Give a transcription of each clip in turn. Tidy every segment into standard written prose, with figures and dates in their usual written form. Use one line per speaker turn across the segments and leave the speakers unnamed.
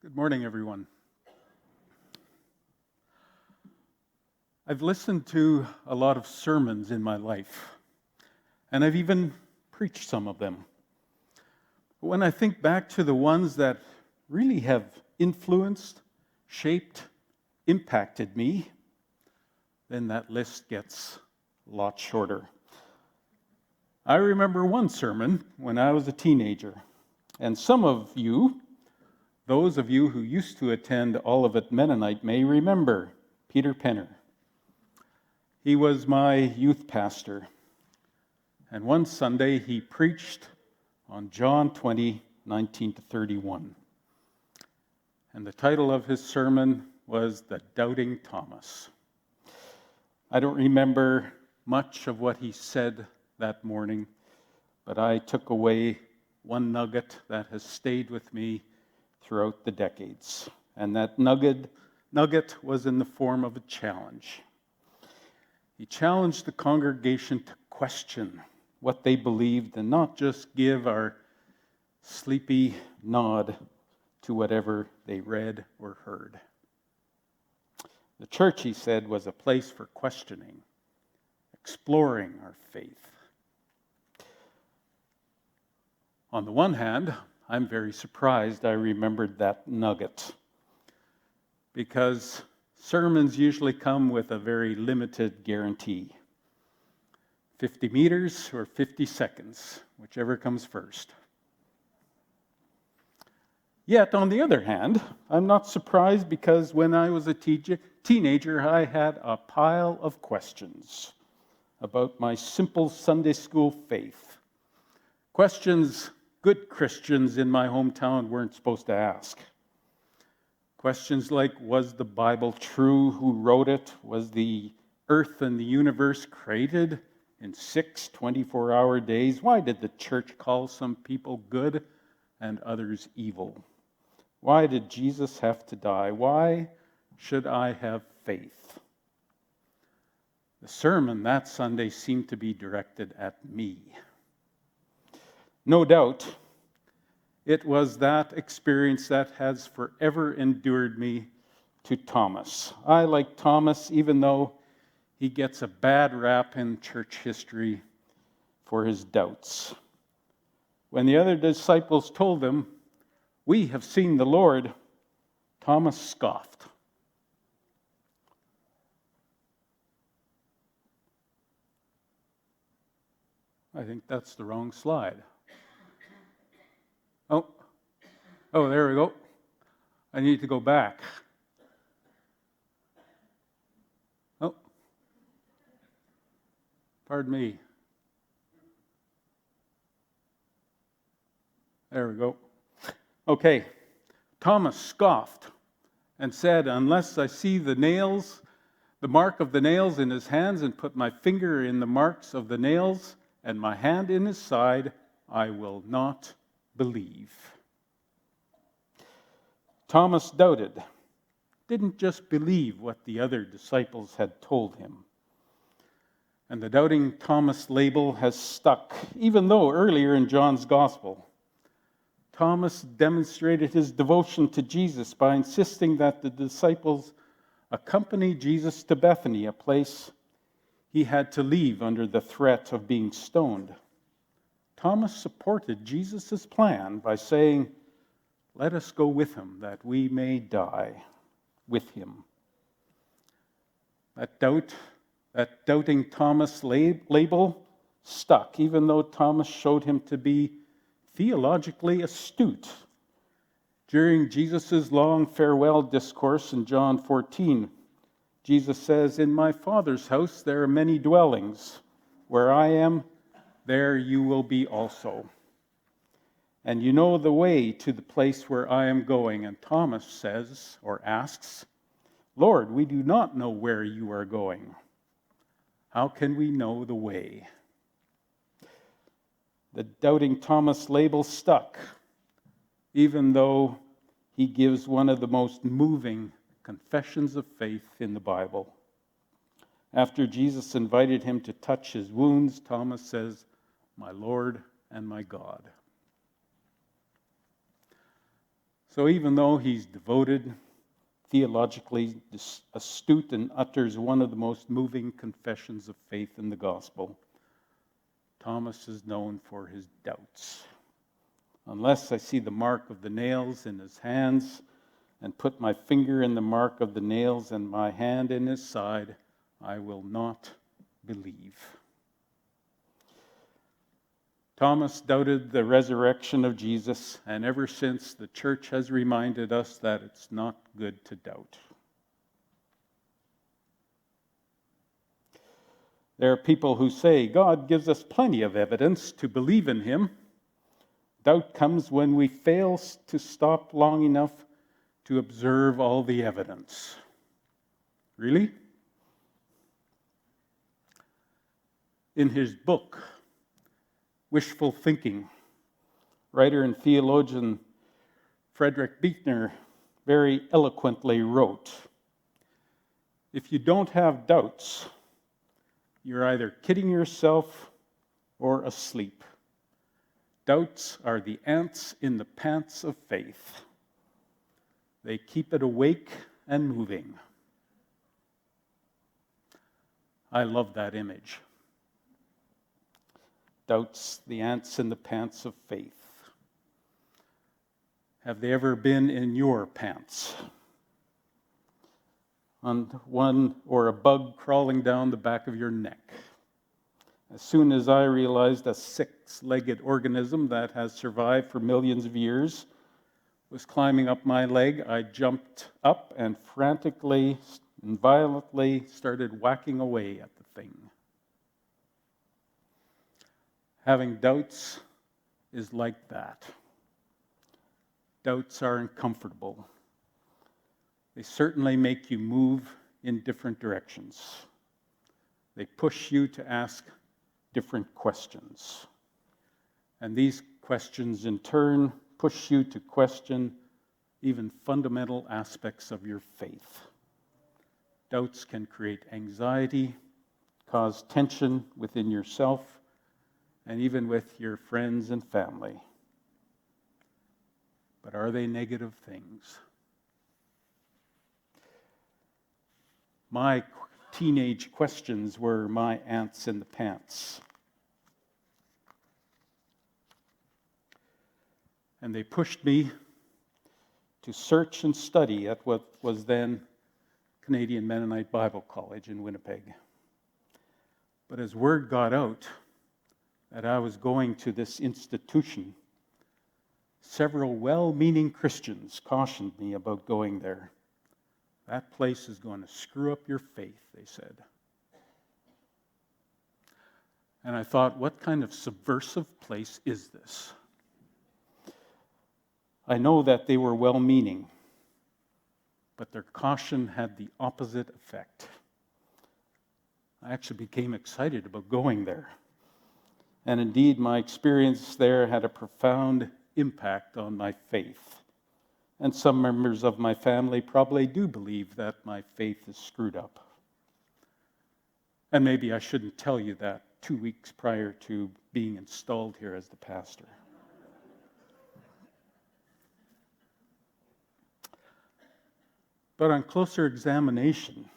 Good morning, everyone. I've listened to a lot of sermons in my life, and I've even preached some of them. But when I think back to the ones that really have influenced, shaped, impacted me, then that list gets a lot shorter. I remember one sermon when I was a teenager, and some of you, those of you who used to attend Olivet Mennonite, may remember Peter Penner. He was my youth pastor, and one Sunday he preached on John 20, 19 to 31. And the title of his sermon was The Doubting Thomas. I don't remember much of what he said that morning, but I took away one nugget that has stayed with me throughout the decades. And that nugget was in the form of a challenge. He challenged the congregation to question what they believed and not just give our sleepy nod to whatever they read or heard. The church, he said, was a place for questioning, exploring our faith. On the one hand, I'm very surprised I remembered that nugget, because sermons usually come with a very limited guarantee. 50 meters or 50 seconds, whichever comes first. Yet, on the other hand, I'm not surprised, because when I was a teenager, I had a pile of questions about my simple Sunday school faith. Questions good Christians in my hometown weren't supposed to ask. Questions like, was the Bible true? Who wrote it? Was the earth and the universe created in 6 24-hour days? Why did the church call some people good and others evil? Why did Jesus have to die? Why should I have faith? The sermon that Sunday seemed to be directed at me. No doubt, it was that experience that has forever endeared me to Thomas. I like Thomas, even though he gets a bad rap in church history for his doubts. When the other disciples told him, "We have seen the Lord," Thomas scoffed. I think that's the wrong slide. Oh, there we go. I need to go back. Oh, pardon me. There we go. Okay, Thomas scoffed and said, "Unless I see the nails, the mark of the nails in his hands, and put my finger in the marks of the nails and my hand in his side, I will not believe." Thomas doubted, didn't just believe what the other disciples had told him. And the Doubting Thomas label has stuck, even though earlier in John's Gospel, Thomas demonstrated his devotion to Jesus by insisting that the disciples accompany Jesus to Bethany, a place he had to leave under the threat of being stoned. Thomas supported Jesus' plan by saying, "Let us go with him, that we may die with him." That Doubting Thomas label stuck, even though Thomas showed him to be theologically astute. During Jesus' long farewell discourse in John 14, Jesus says, "In my Father's house there are many dwellings. Where I am, there you will be also. And you know the way to the place where I am going." And Thomas says, or asks, "Lord, we do not know where you are going. How can we know the way?" The Doubting Thomas label stuck, even though he gives one of the most moving confessions of faith in the Bible. After Jesus invited him to touch his wounds, Thomas says, "My Lord and my God." So even though he's devoted, theologically astute, and utters one of the most moving confessions of faith in the gospel, Thomas is known for his doubts. Unless I see the mark of the nails in his hands and put my finger in the mark of the nails and my hand in his side, I will not believe. Thomas doubted the resurrection of Jesus, and ever since the church has reminded us that it's not good to doubt. There are people who say God gives us plenty of evidence to believe in him. Doubt comes when we fail to stop long enough to observe all the evidence. Really? In his book, Wishful Thinking, writer and theologian Frederick Buechner very eloquently wrote, "If you don't have doubts, you're either kidding yourself or asleep. Doubts are the ants in the pants of faith. They keep it awake and moving." I love that image. Doubts, the ants in the pants of faith. Have they ever been in your pants? On one or a bug crawling down the back of your neck? As soon as I realized a six-legged organism that has survived for millions of years was climbing up my leg, I jumped up and frantically and violently started whacking away at the thing. Having doubts is like that. Doubts are uncomfortable. They certainly make you move in different directions. They push you to ask different questions. And these questions, in turn, push you to question even fundamental aspects of your faith. Doubts can create anxiety, cause tension within yourself, and even with your friends and family. But are they negative things? My teenage questions were my ants in the pants. And they pushed me to search and study at what was then Canadian Mennonite Bible College in Winnipeg. But as word got out that I was going to this institution, several well-meaning Christians cautioned me about going there. That place is going to screw up your faith, they said. And I thought, what kind of subversive place is this? I know that they were well-meaning, but their caution had the opposite effect. I actually became excited about going there. And indeed, my experience there had a profound impact on my faith. And some members of my family probably do believe that my faith is screwed up. And maybe I shouldn't tell you that 2 weeks prior to being installed here as the pastor. But on closer examination,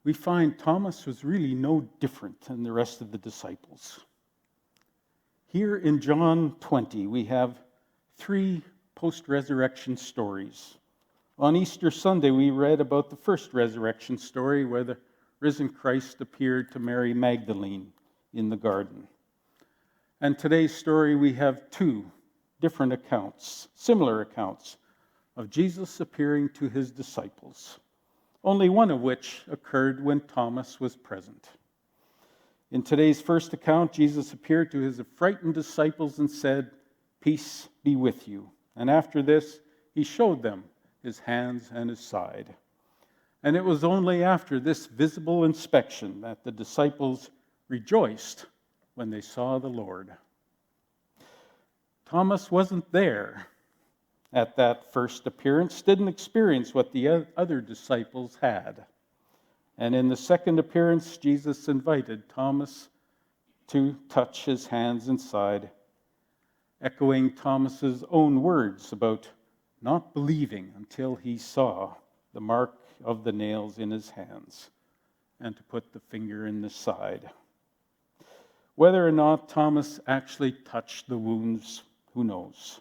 we find Thomas was really no different than the rest of the disciples. Here in John 20, we have 3 post-resurrection stories. On Easter Sunday, we read about the first resurrection story where the risen Christ appeared to Mary Magdalene in the garden. And today's story, we have 2 different accounts, similar accounts, of Jesus appearing to his disciples, only one of which occurred when Thomas was present. In today's first account, Jesus appeared to his frightened disciples and said, "Peace be with you." And after this, he showed them his hands and his side. And it was only after this visible inspection that the disciples rejoiced when they saw the Lord. Thomas wasn't there at that first appearance, didn't experience what the other disciples had. And in the second appearance, Jesus invited Thomas to touch his hands and side, echoing Thomas's own words about not believing until he saw the mark of the nails in his hands and to put the finger in the side. Whether or not Thomas actually touched the wounds, who knows?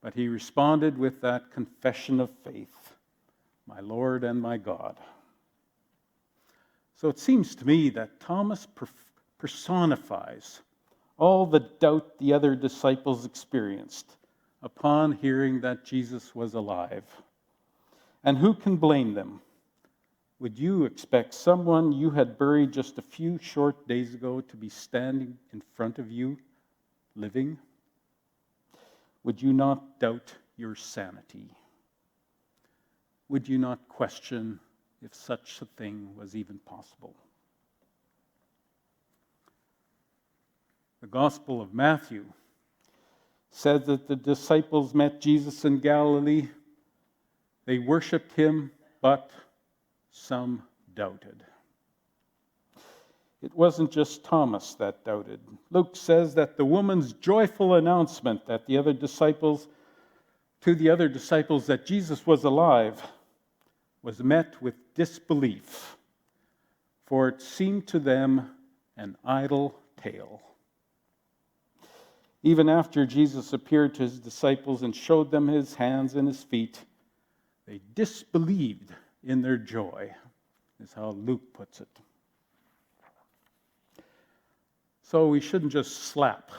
But he responded with that confession of faith, my Lord and my God. So it seems to me that Thomas personifies all the doubt the other disciples experienced upon hearing that Jesus was alive. And who can blame them? Would you expect someone you had buried just a few short days ago to be standing in front of you, living? Would you not doubt your sanity? Would you not question if such a thing was even possible? The Gospel of Matthew said that the disciples met Jesus in Galilee. They worshiped him, but some doubted. It wasn't just Thomas that doubted. Luke says that the woman's joyful announcement to the other disciples that Jesus was alive was met with disbelief, for it seemed to them an idle tale. Even after Jesus appeared to his disciples and showed them his hands and his feet, they disbelieved in their joy, is how Luke puts it. So we shouldn't just slap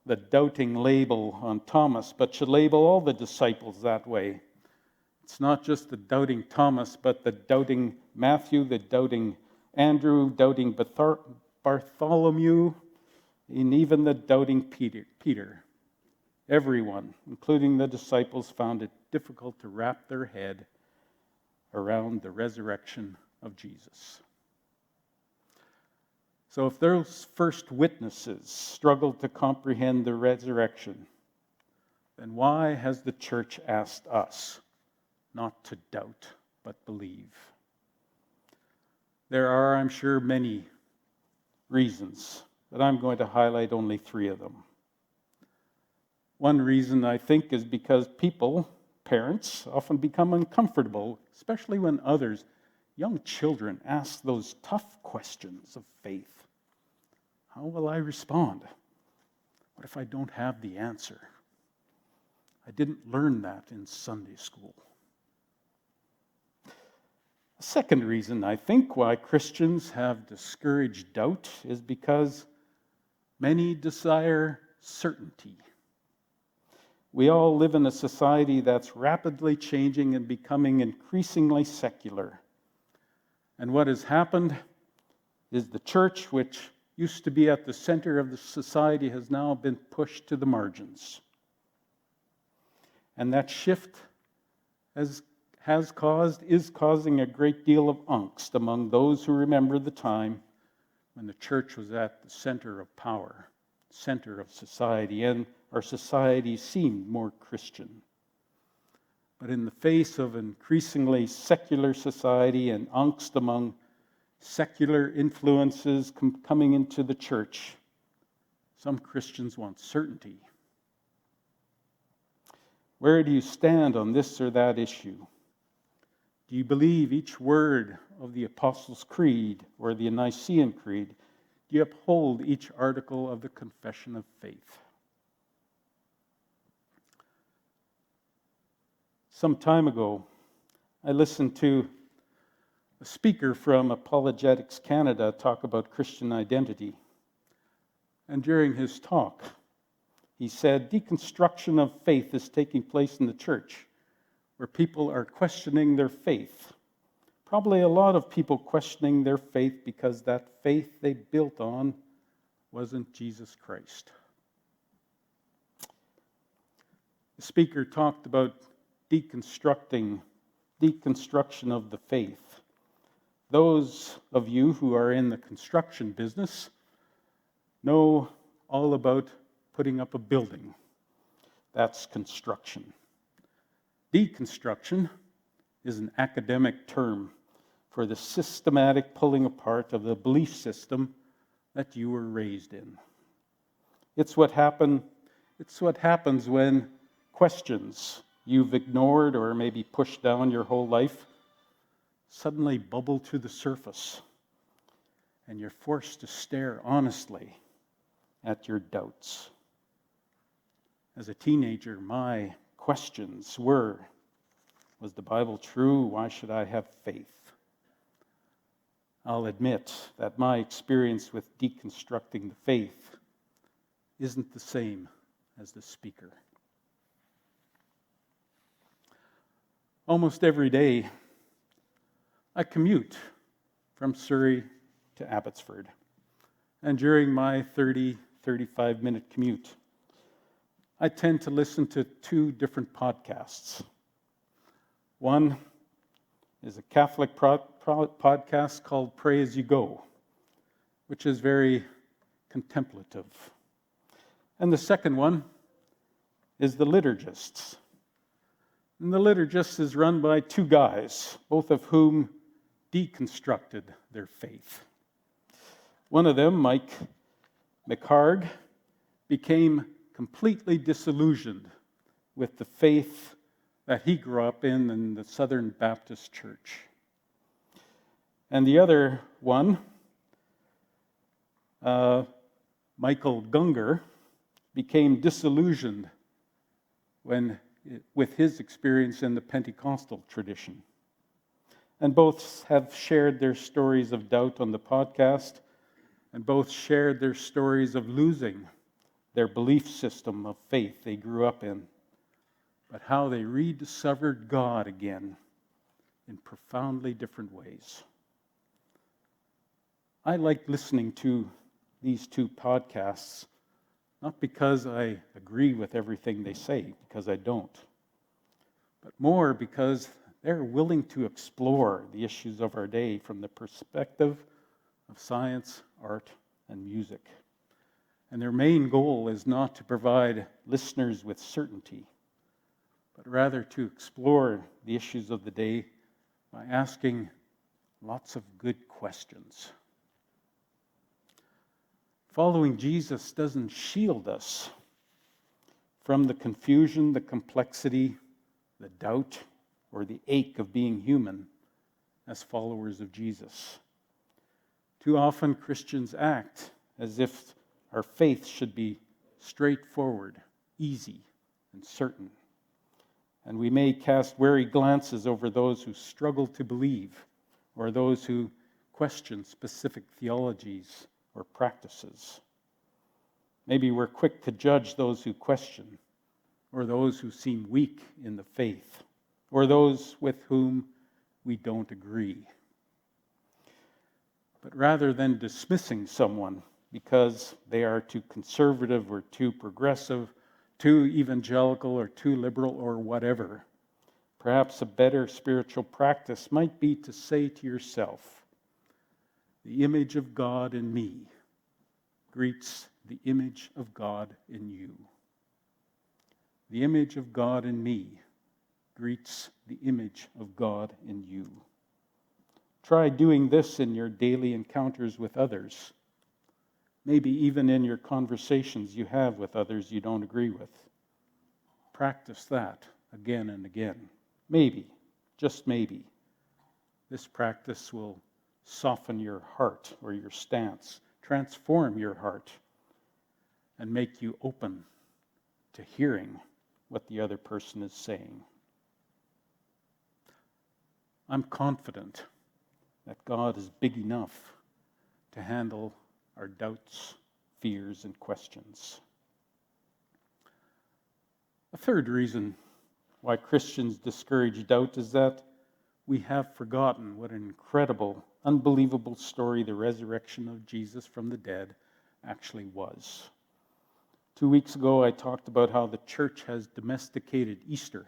the doubting label on Thomas, but should label all the disciples that way. It's not just the doubting Thomas, but the doubting Matthew, the doubting Andrew, doubting Bartholomew, and even the doubting Peter. Everyone, including the disciples, found it difficult to wrap their head around the resurrection of Jesus. So if those first witnesses struggled to comprehend the resurrection, then why has the church asked us not to doubt but believe? There are, I'm sure, many reasons, but I'm going to highlight only 3 of them. One reason, I think, is because people, parents, often become uncomfortable, especially when others, young children, ask those tough questions of faith. How will I respond? What if I don't have the answer? I didn't learn that in Sunday school. The second reason, I think, why Christians have discouraged doubt is because many desire certainty. We all live in a society that's rapidly changing and becoming increasingly secular. And what has happened is the church, which used to be at the center of the society, has now been pushed to the margins. And that shift is causing a great deal of angst among those who remember the time when the church was at the center of power, center of society, and our society seemed more Christian. But in the face of increasingly secular society and angst among secular influences coming into the church, some Christians want certainty. Where do you stand on this or that issue? Do you believe each word of the Apostles' Creed or the Nicene Creed? Do you uphold each article of the Confession of Faith? Some time ago, I listened to a speaker from Apologetics Canada talk about Christian identity. And during his talk, he said, deconstruction of faith is taking place in the church, where people are questioning their faith. Probably a lot of people questioning their faith because that faith they built on wasn't Jesus Christ. The speaker talked about deconstruction of the faith. Those of you who are in the construction business know all about putting up a building. That's construction. Deconstruction is an academic term for the systematic pulling apart of the belief system that you were raised in. It's what happens when questions you've ignored or maybe pushed down your whole life suddenly bubble to the surface, and you're forced to stare honestly at your doubts. As a teenager, my questions were, was the Bible true? Why should I have faith? I'll admit that my experience with deconstructing the faith isn't the same as the speaker. Almost every day, I commute from Surrey to Abbotsford. And during my 35-minute commute, I tend to listen to two different podcasts. One is a Catholic podcast called Pray As You Go, which is very contemplative. And the second one is The Liturgists. And The Liturgists is run by two guys, both of whom deconstructed their faith. One of them, Mike McHargue, became completely disillusioned with the faith that he grew up in the Southern Baptist Church. And the other one, Michael Gungor, became disillusioned with his experience in the Pentecostal tradition. And both have shared their stories of doubt on the podcast, and both shared their stories of losing their belief system of faith they grew up in, but how they rediscovered God again in profoundly different ways. I like listening to these two podcasts, not because I agree with everything they say, because I don't, but more because they're willing to explore the issues of our day from the perspective of science, art, and music. And their main goal is not to provide listeners with certainty, but rather to explore the issues of the day by asking lots of good questions. Following Jesus doesn't shield us from the confusion, the complexity, the doubt, or the ache of being human as followers of Jesus. Too often Christians act as if our faith should be straightforward, easy, and certain. And we may cast wary glances over those who struggle to believe, or those who question specific theologies or practices. Maybe we're quick to judge those who question, or those who seem weak in the faith, or those with whom we don't agree. But rather than dismissing someone because they are too conservative or too progressive, too evangelical or too liberal or whatever, perhaps a better spiritual practice might be to say to yourself, the image of God in me greets the image of God in you. The image of God in me greets the image of God in you. Try doing this in your daily encounters with others, maybe even in your conversations you have with others you don't agree with. Practice that again and again. Maybe, just maybe, this practice will soften your heart or your stance, transform your heart, and make you open to hearing what the other person is saying. I'm confident that God is big enough to handle our doubts, fears, and questions. A third reason why Christians discourage doubt is that we have forgotten what an incredible, unbelievable story the resurrection of Jesus from the dead actually was. 2 weeks ago, I talked about how the church has domesticated Easter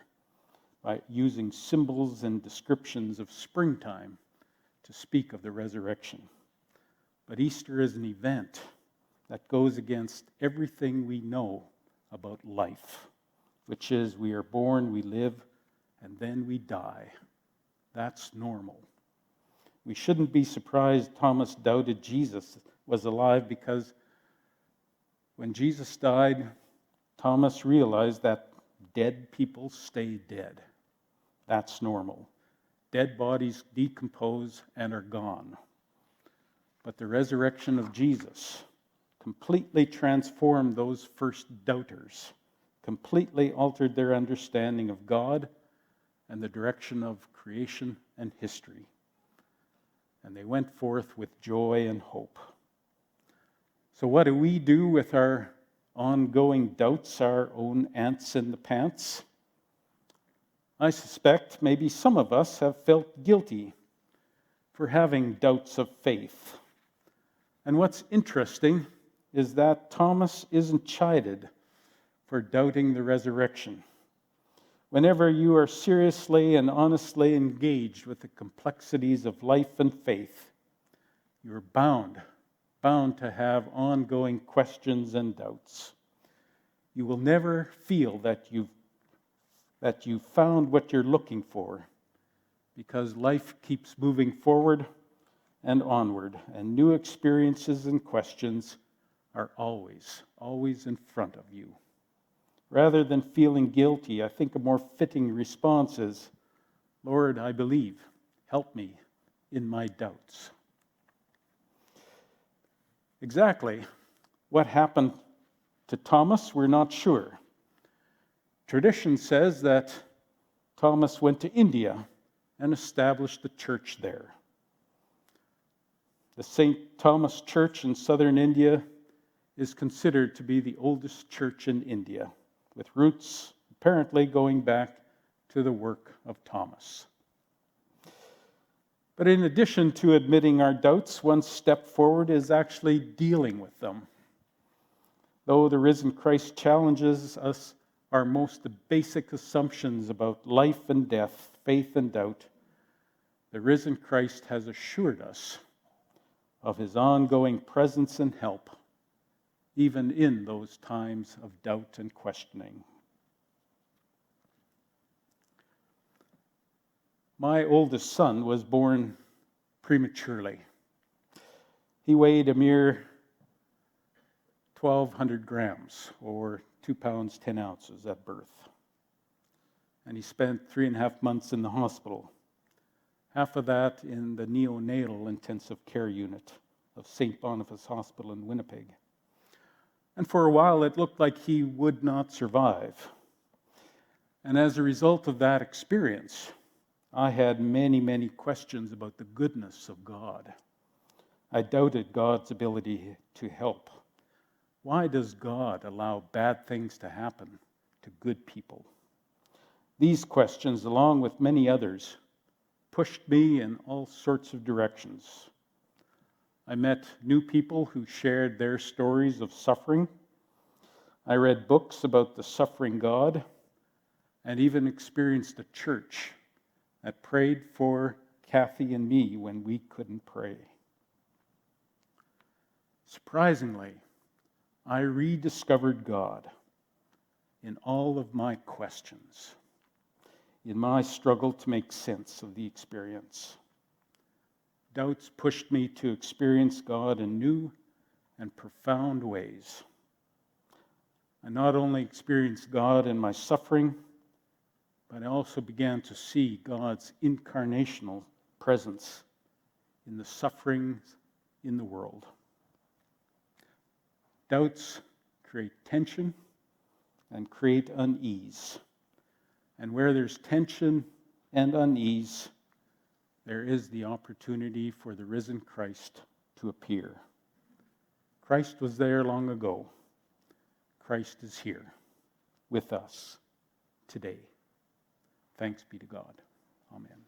by using symbols and descriptions of springtime to speak of the resurrection. But Easter is an event that goes against everything we know about life, which is we are born, we live, and then we die. That's normal. We shouldn't be surprised Thomas doubted Jesus was alive, because when Jesus died, Thomas realized that dead people stay dead. That's normal. Dead bodies decompose and are gone. But the resurrection of Jesus completely transformed those first doubters, completely altered their understanding of God and the direction of creation and history. And they went forth with joy and hope. So what do we do with our ongoing doubts, our own ants in the pants? I suspect maybe some of us have felt guilty for having doubts of faith. And what's interesting is that Thomas isn't chided for doubting the resurrection. Whenever you are seriously and honestly engaged with the complexities of life and faith, you're bound to have ongoing questions and doubts. You will never feel that you've found what you're looking for, because life keeps moving forward and onward, and new experiences and questions are always in front of you. Rather than feeling guilty, I think a more fitting response is, Lord, I believe, help me in my doubts. Exactly what happened to Thomas, we're not sure. Tradition says that Thomas went to India and established the church there. The St. Thomas Church in southern India is considered to be the oldest church in India, with roots apparently going back to the work of Thomas. But in addition to admitting our doubts, one step forward is actually dealing with them. Though the risen Christ challenges us our most basic assumptions about life and death, faith and doubt, the risen Christ has assured us of his ongoing presence and help, even in those times of doubt and questioning. My oldest son was born prematurely. He weighed a mere 1,200 grams, or 2 pounds, 10 ounces at birth. And he spent 3.5 months in the hospital, half of that in the neonatal intensive care unit of St. Boniface Hospital in Winnipeg. And for a while, it looked like he would not survive. And as a result of that experience, I had many questions about the goodness of God. I doubted God's ability to help. Why does God allow bad things to happen to good people? These questions, along with many others, pushed me in all sorts of directions. I met new people who shared their stories of suffering. I read books about the suffering God, and even experienced a church that prayed for Kathy and me when we couldn't pray. Surprisingly, I rediscovered God in all of my questions, in my struggle to make sense of the experience. Doubts pushed me to experience God in new and profound ways. I not only experienced God in my suffering, but I also began to see God's incarnational presence in the sufferings in the world. Doubts create tension and create unease. And where there's tension and unease, there is the opportunity for the risen Christ to appear. Christ was there long ago. Christ is here with us today. Thanks be to God. Amen.